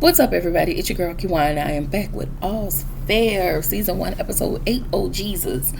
What's up, everybody? It's your girl Kiwana, and I am back with All's Fair, Season 1, Episode 8, Oh Jesus.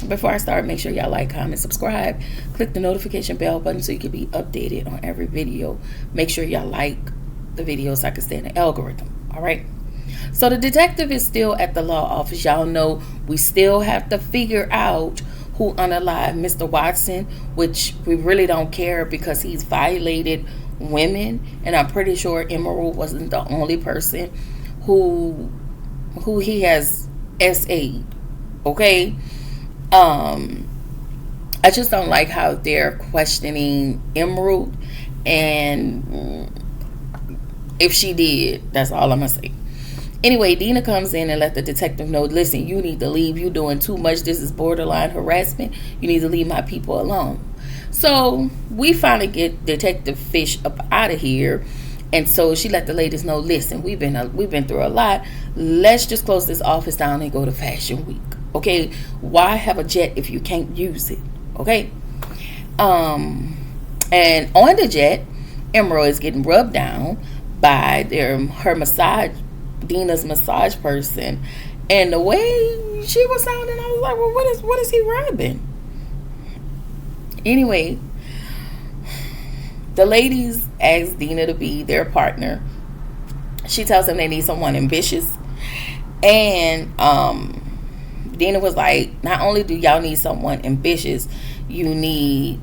Before I start, make sure y'all like, comment, subscribe. Click the notification bell button so you can be updated on every video. Make sure y'all like the video so I can stay in the algorithm. Alright? So the detective is still at the law office. Y'all know we still have to figure out who unalived Mr. Watson, which we really don't care because he's violated women, and I'm pretty sure Emerald wasn't the only person who he has SA'd. Okay? I just don't like how they're questioning Emerald, and if she did, that's all I'm gonna say. Anyway, Dina comes in and let the detective know, listen, you need to leave. You're doing too much. This is borderline harassment. You need to leave my people alone. So we finally get Detective Fish up out of here. And so she let the ladies know, listen, we've been through a lot. Let's just close this office down and go to Fashion Week. Okay? Why have a jet if you can't use it? Okay? And on the jet, Emerald is getting rubbed down by Dina's massage person, and the way she was sounding, I was like, well, what is he rubbing? Anyway, the ladies ask Dina to be their partner. She tells them they need someone ambitious, and Dina was like, not only do y'all need someone ambitious, you need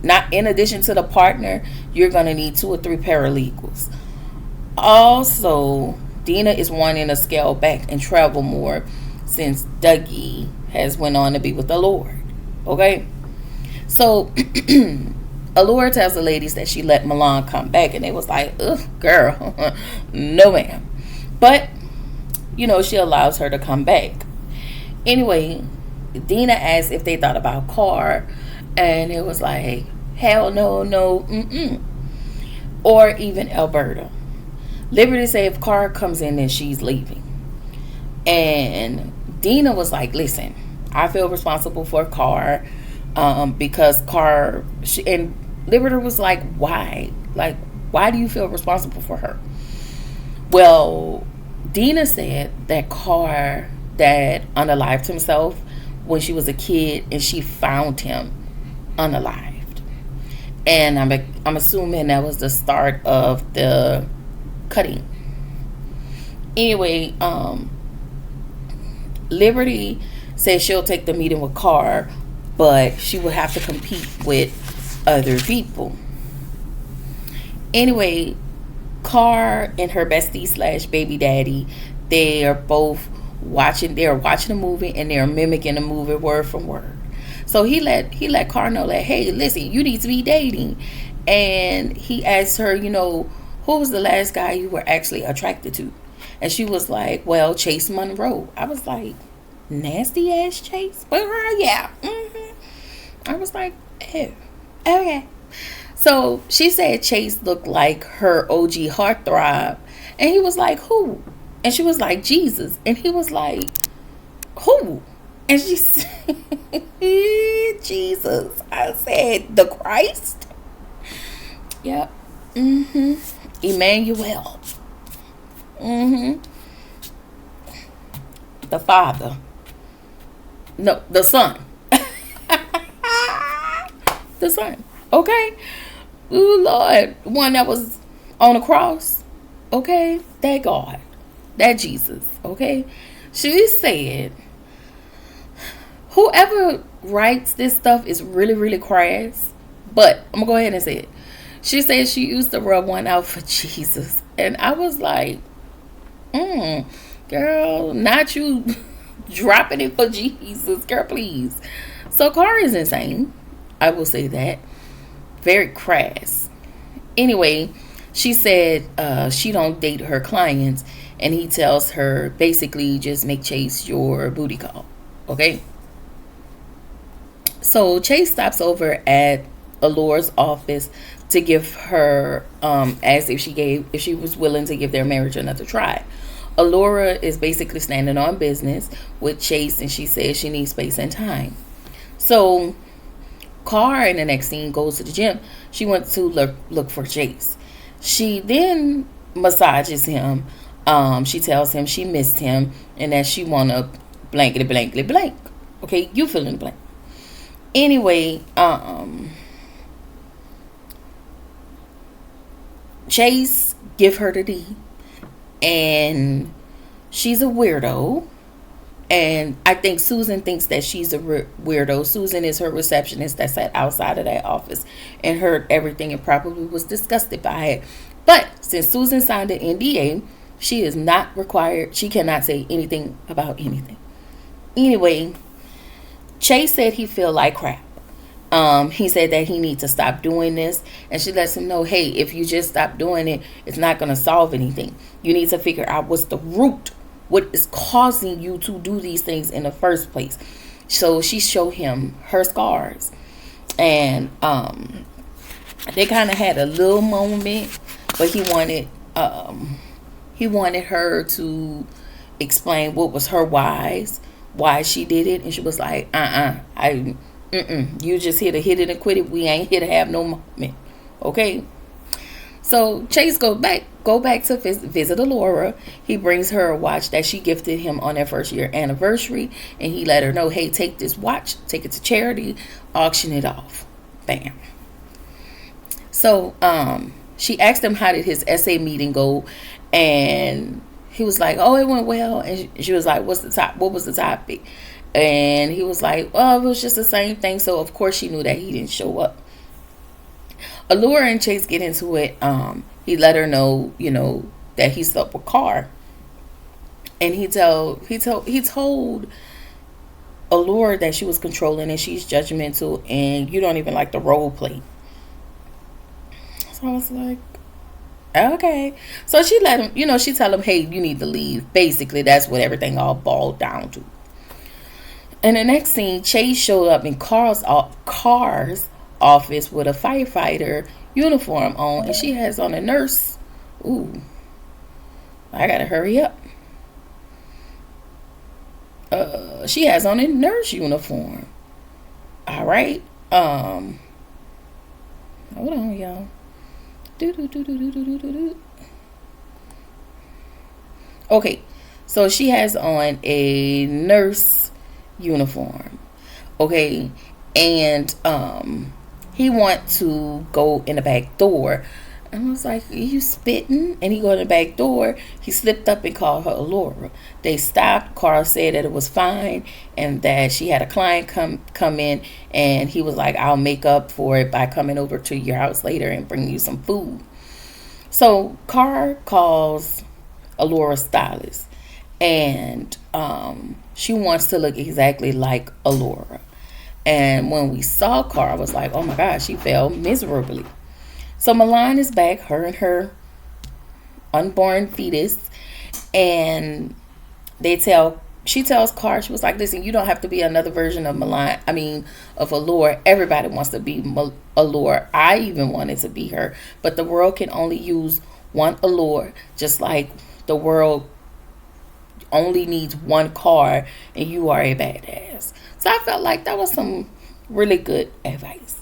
not, in addition to the partner, you're gonna need 2 or 3 paralegals. Also, Dina is wanting to scale back and travel more since Dougie has went on to be with the Lord. Okay? So, Allura tells the ladies that she let Milan come back, and they was like, ugh, girl, no ma'am. But, she allows her to come back. Anyway, Dina asked if they thought about Carr, and it was like, hell no, or even Alberta. Liberty said if Carr comes in, then she's leaving. And Dina was like, listen, I feel responsible for Carr because Carr... and Liberty was like, why? Like, why do you feel responsible for her? Well, Dina said that Carr dad unalived himself when she was a kid, and she found him unalived. And I'm assuming that was the start of the cutting. Anyway, Liberty says she'll take the meeting with Carr, but she will have to compete with other people. Anyway, Carr and her bestie / baby daddy, they are both watching a movie, and they're mimicking the movie word for word. So he let Carr know that, hey, listen, you need to be dating. And he asked her, who was the last guy you were actually attracted to? And she was like, well, Chase Monroe. I was like, nasty ass Chase? Well, yeah. I was like, oh, okay. So she said Chase looked like her OG heartthrob. And he was like, who? And she was like, Jesus. And he was like, who? And she said, Jesus. I said, the Christ? Yep. Emmanuel. The Father. No, the Son. The Son. Okay? Ooh, Lord. One that was on the cross. Okay? That God. That Jesus. Okay? She said, whoever writes this stuff is really, really crass. But I'm going to go ahead and say it. She said she used to rub one out for Jesus. And I was like, girl, not you dropping it for Jesus. Girl, please. So Carr is insane. I will say that. Very crass. Anyway, she said she don't date her clients. And he tells her, basically, just make Chase your booty call. Okay? So Chase stops over at Allura's office to give her, asked if she was willing to give their marriage another try. Allura is basically standing on business with Chase, and she says she needs space and time. So Car in the next scene goes to the gym. She went to look for Chase. She then massages him. She tells him she missed him and that she wanna blankety blankety blank. Okay, you fill in the blank. Anyway, Chase give her the D, and she's a weirdo. And I think Susan thinks that she's a weirdo. Susan is her receptionist that sat outside of that office and heard everything and probably was disgusted by it. But since Susan signed an NDA, she is not required. She cannot say anything about anything. Anyway, Chase said he feel like crap. He said that he needs to stop doing this, and she lets him know, hey, if you just stop doing it, it's not going to solve anything. You need to figure out what's the root, what is causing you to do these things in the first place. So she showed him her scars, and they kind of had a little moment, but he wanted her to explain what was her why she did it, and she was like, you just here to hit it and quit it. We ain't here to have no moment. Okay. So Chase go back to visit Alora. He brings her a watch that she gifted him on their first year anniversary, and he let her know, hey, take this watch, take it to charity, auction it off. Bam. So she asked him how did his essay meeting go, and he was like, oh, it went well. And she was like, what was the topic? And he was like, well, it was just the same thing. So of course she knew that he didn't show up. Allura and Chase get into it. He let her know, that he slept with Car. And he told Allura that she was controlling and she's judgmental and you don't even like the role play. So I was like, okay. So she let him, she tell him, hey, you need to leave. Basically, that's what everything all boiled down to. In the next scene, Chase showed up in Car's office with a firefighter uniform on, and she has on a nurse. Ooh, I gotta hurry up. She has on a nurse uniform. All right. Hold on, y'all. Okay, so she has on a nurse uniform. Okay, and he want to go in the back door. And I was like, are you spitting? And he go in the back door. He slipped up and called her Allura. They stopped. Carl said that it was fine and that she had a client come in, and he was like, I'll make up for it by coming over to your house later and bring you some food. So Carl calls Allura's stylist, and she wants to look exactly like Allura. And when we saw Carl, I was like, oh my God, she fell miserably. So Milan is back, her and her unborn fetus, and she tells Carl, she was like, listen, you don't have to be another version of of Allura. Everybody wants to be Allura. I even wanted to be her, but the world can only use one Allura, just like the world only needs one car, and you are a badass. So I felt like that was some really good advice.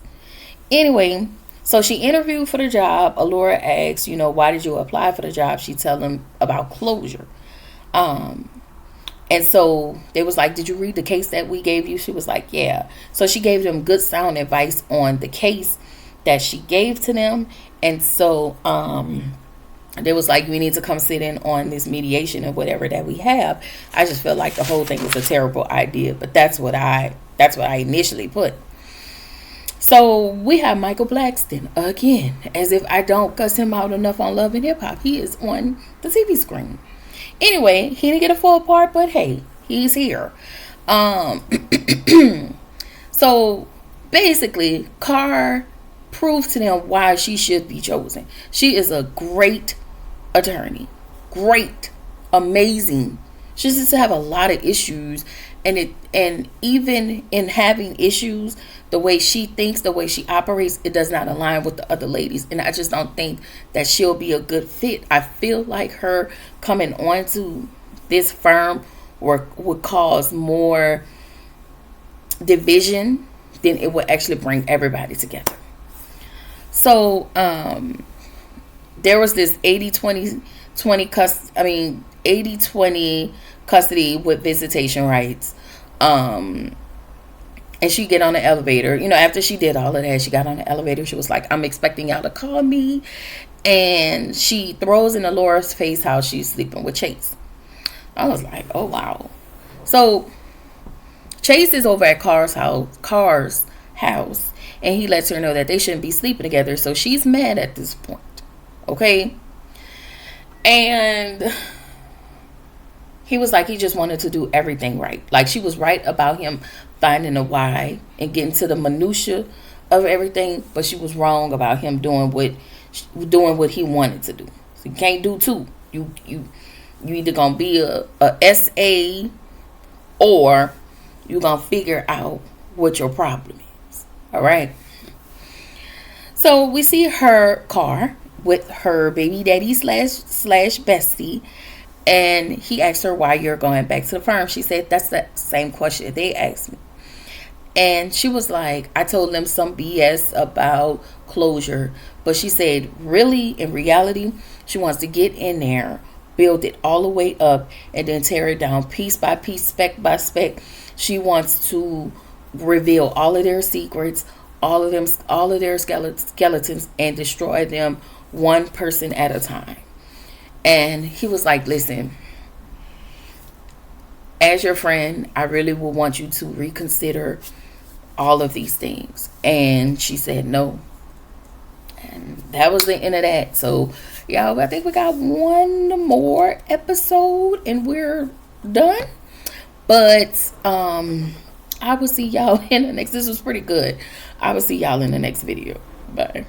Anyway, so she interviewed for the job. Allura asked, why did you apply for the job? She tell them about closure. And so they was like, did you read the case that we gave you? She was like, yeah. So she gave them good sound advice on the case that she gave to them. And so they was like, we need to come sit in on this mediation or whatever that we have. I just felt like the whole thing was a terrible idea, but that's what I initially put. So we have Michael Blackston again, as if I don't cuss him out enough on Love and Hip Hop. He is on the TV screen. Anyway, he didn't get a full part, but hey, he's here. So basically, Carr proved to them why she should be chosen. She is a great attorney. Great. Amazing. She just have a lot of issues, and even in having issues, the way she thinks, the way she operates, it does not align with the other ladies, and I just don't think that she'll be a good fit. I feel like her coming onto this firm would cause more division then it would actually bring everybody together. So there was this 80-20 custody with visitation rights. And she get on the elevator. After she did all of that, she got on the elevator. She was like, I'm expecting y'all to call me. And she throws in Laura's face how she's sleeping with Chase. I was like, oh, wow. So Chase is over at Car's house, and he lets her know that they shouldn't be sleeping together. So she's mad at this point. Okay? And he was like, he just wanted to do everything right. Like, she was right about him finding a why and getting to the minutia of everything, but she was wrong about him doing what he wanted to do. So you can't do two. You either gonna be a SA, or you gonna figure out what your problem is. All right. So we see her car with her baby daddy slash bestie, and he asked her why you're going back to the firm. She said that's the same question they asked me. And she was like, I told them some BS about closure. But she said, really, in reality, she wants to get in there, build it all the way up, and then tear it down piece by piece, speck by speck. She wants to reveal all of their secrets, all of their skeletons, and destroy them one person at a time. And he was like, listen, as your friend, I really would want you to reconsider all of these things. And she said no. And that was the end of that. So, y'all, I think we got one more episode and we're done. But I will see y'all in the next. This was pretty good. I will see y'all in the next video. Bye.